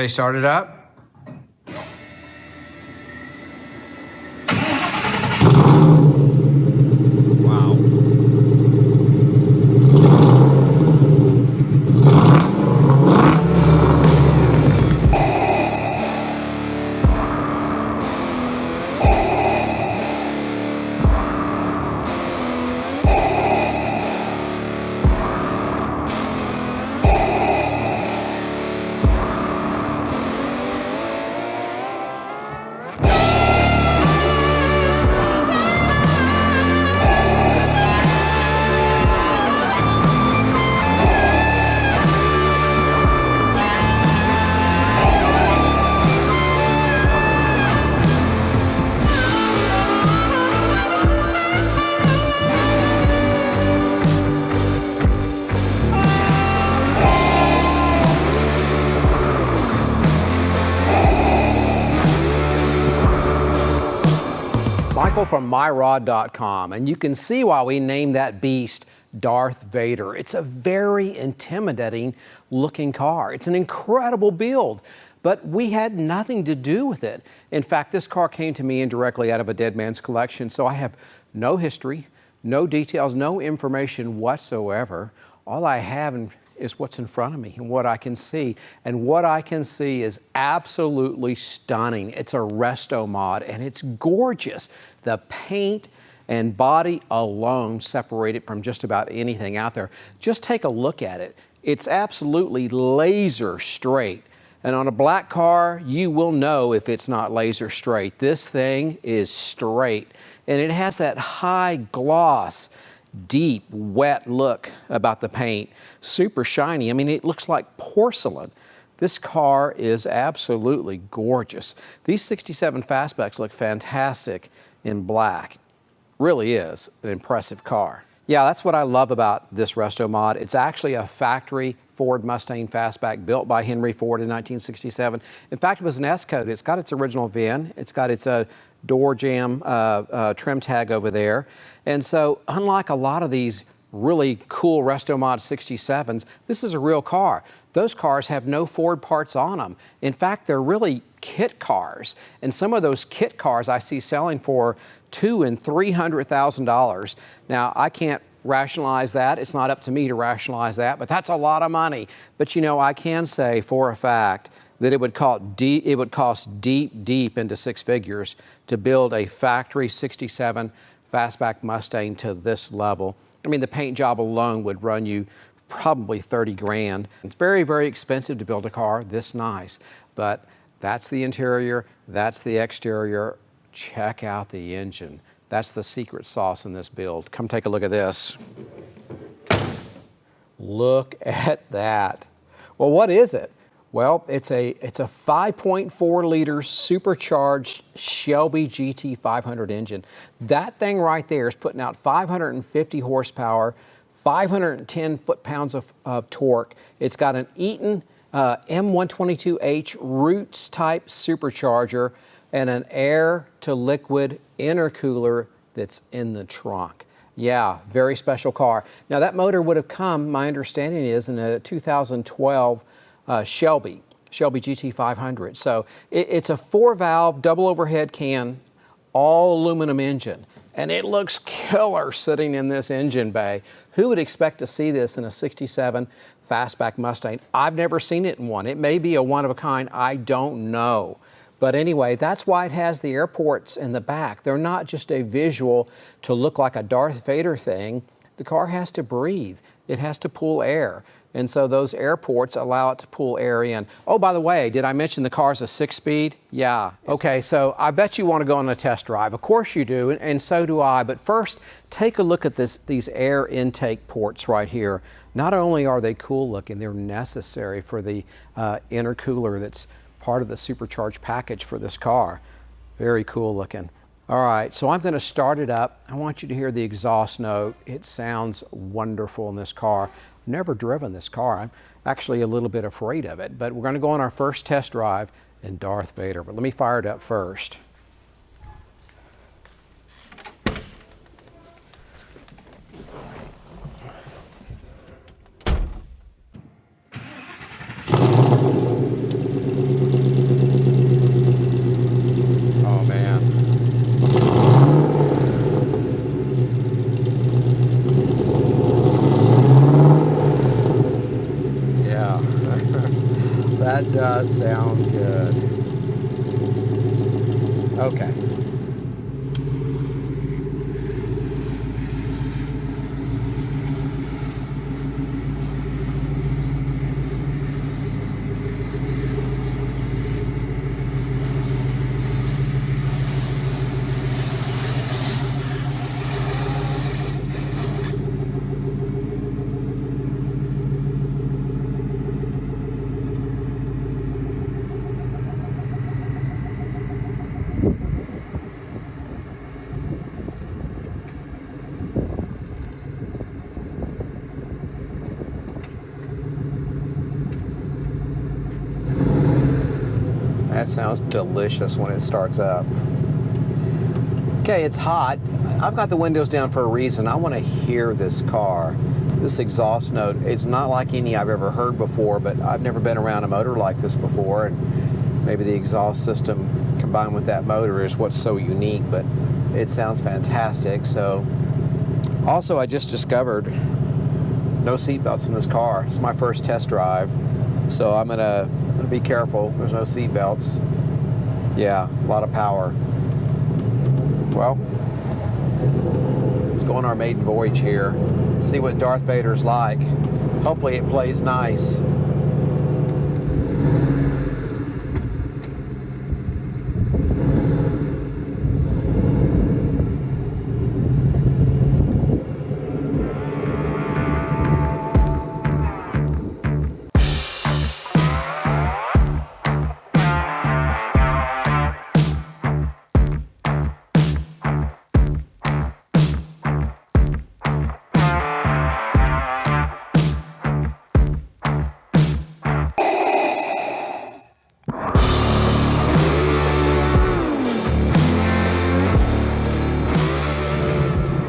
Okay, start it up. Wow. Michael from myrod.com, and you can see why we named that beast Darth Vader. It's a very intimidating looking car. It's an incredible build, but we had nothing to do with it. In fact, this car came to me indirectly out of a dead man's collection, so I have no history, no details, no information whatsoever. All I have is what's in front of me and what I can see. And what I can see is absolutely stunning. It's a Restomod and it's gorgeous. The paint and body alone separate it from just about anything out there. Just take a look at it. It's absolutely laser straight. And on a black car, you will know if it's not laser straight. This thing is straight. And it has that high gloss, deep, wet look about the paint. Super shiny. I mean, it looks like porcelain. This car is absolutely gorgeous. These 67 fastbacks look fantastic in black. Really is an impressive car. Yeah, that's what I love about this Restomod. It's actually a factory Ford Mustang fastback built by Henry Ford in 1967. In fact, it was an S-code. It's got its original VIN. It's got its door jamb trim tag over there. And so unlike a lot of these really cool Restomod 67s, this is a real car. Those cars have no Ford parts on them. In fact, they're really kit cars. And some of those kit cars I see selling for $200,000 and $300,000. Now, I can't rationalize that. It's not up to me to rationalize that, but that's a lot of money. But you know, I can say for a fact that it would cost deep into six figures to build a factory 67 fastback Mustang to this level. I mean, the paint job alone would run you probably 30 grand. It's very, very expensive to build a car this nice, but that's the interior, that's the exterior. Check out the engine. That's the secret sauce in this build. Come take a look at this. Look at that. Well, what is it? Well, it's a 5.4 liter supercharged Shelby GT 500 engine. That thing right there is putting out 550 horsepower, 510 foot-pounds of torque. It's got an Eaton M122H Roots type supercharger and an air-to-liquid intercooler that's in the trunk. Yeah, very special car. Now that motor would have come, my understanding is, in a 2012 Shelby GT 500. So it's a 4-valve, double overhead can, all aluminum engine. And it looks killer sitting in this engine bay. Who would expect to see this in a 67 fastback Mustang? I've never seen it in one. It may be a one-of-a-kind, I don't know. But anyway, that's why it has the air ports in the back. They're not just a visual to look like a Darth Vader thing. The car has to breathe. It has to pull air. And so those air ports allow it to pull air in. Oh, by the way, did I mention the car's a 6-speed? Yeah. Okay, so I bet you want to go on a test drive. Of course you do, and so do I. But first, take a look at these air intake ports right here. Not only are they cool looking, they're necessary for the intercooler that's part of the supercharged package for this car. Very cool looking. All right, so I'm going to start it up. I want you to hear the exhaust note. It sounds wonderful in this car. I've never driven this car. I'm actually a little bit afraid of it, but we're going to go on our first test drive in Darth Vader. But let me fire it up first. does sound good. Okay. That sounds delicious when it starts up. Okay, it's hot. I've got the windows down for a reason. I want to hear this car. This exhaust note, it's not like any I've ever heard before, but I've never been around a motor like this before, and maybe the exhaust system combined with that motor is what's so unique, but it sounds fantastic. So, also I just discovered no seat belts in this car. It's my first test drive, so I'm gonna be careful. There's no seat belts. Yeah, a lot of power. Well, let's go on our maiden voyage here. See what Darth Vader's like. Hopefully it plays nice.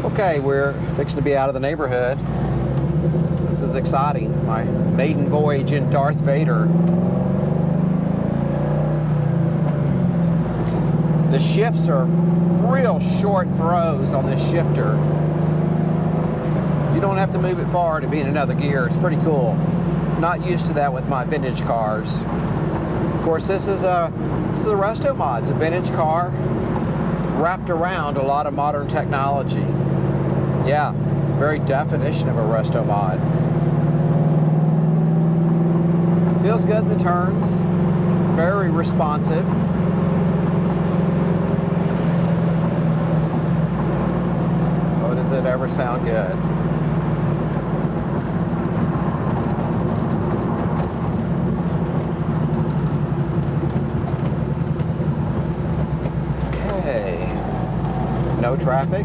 Okay, we're fixing to be out of the neighborhood. This is exciting. My maiden voyage in Darth Vader. The shifts are real short throws on this shifter. You don't have to move it far to be in another gear. It's pretty cool. Not used to that with my vintage cars. Of course, this is a Restomod. It's a vintage car wrapped around a lot of modern technology. Yeah, very definition of a Restomod. Feels good in the turns. Very responsive. Oh, does it ever sound good? Okay. No traffic.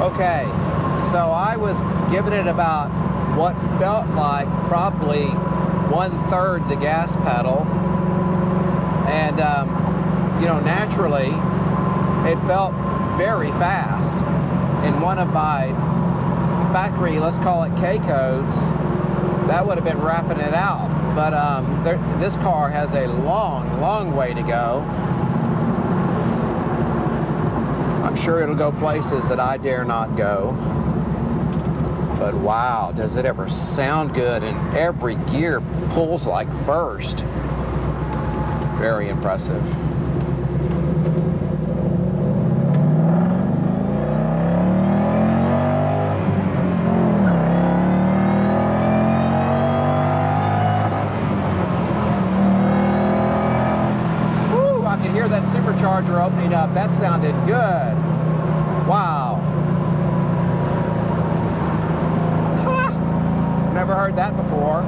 Okay, so I was giving it about what felt like probably 1/3 the gas pedal, and you know, naturally it felt very fast. In one of my factory, let's call it K codes, that would have been wrapping it out, but this car has a long way to go. I'm sure it'll go places that I dare not go. But wow, does it ever sound good, and every gear pulls like first. Very impressive. Woo, I could hear that supercharger opening up. That sounded good. Wow. Ha! Never heard that before.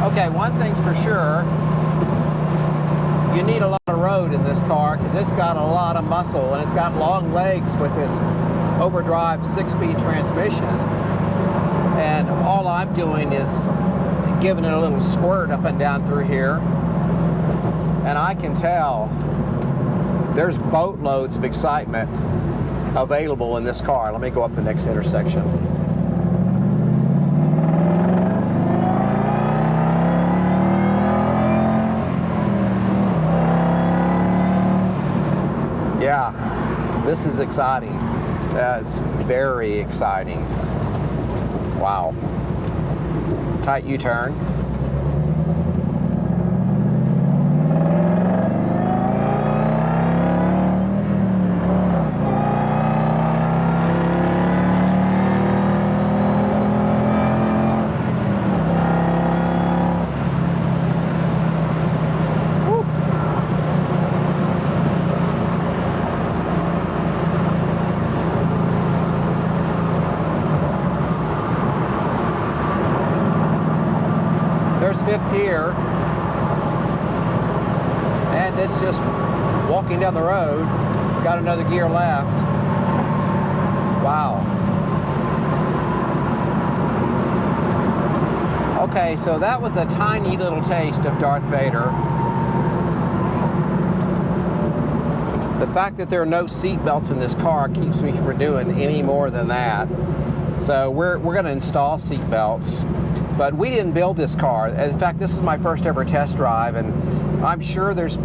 Okay, one thing's for sure. You need a lot of road in this car because it's got a lot of muscle, and it's got long legs with this overdrive 6-speed transmission. And all I'm doing is giving it a little squirt up and down through here. And I can tell there's boatloads of excitement available in this car. Let me go up the next intersection. Yeah, this is exciting. That's very exciting. Wow. Tight U-turn. There's fifth gear, and it's just walking down the road. Got another gear left. Wow. Okay, so that was a tiny little taste of Darth Vader. The fact that there are no seat belts in this car keeps me from doing any more than that. So we're going to install seat belts. But we didn't build this car. In fact, this is my first ever test drive, and I'm sure there's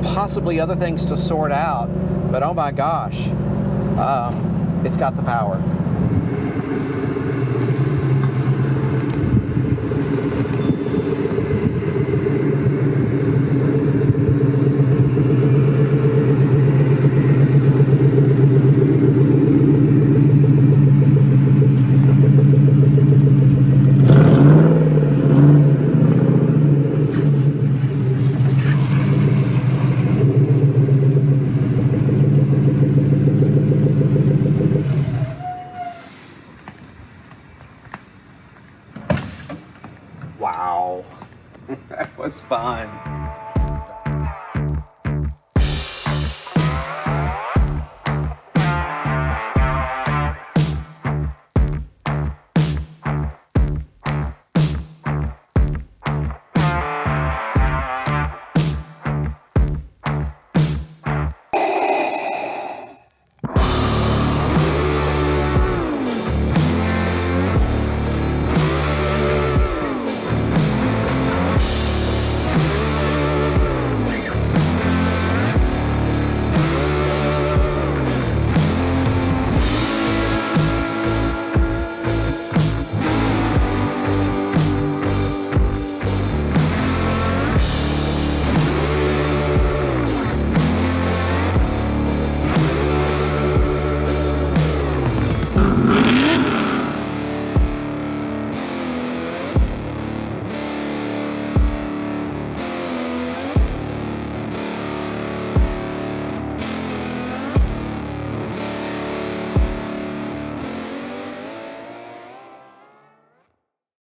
possibly other things to sort out, but oh my gosh, it's got the power.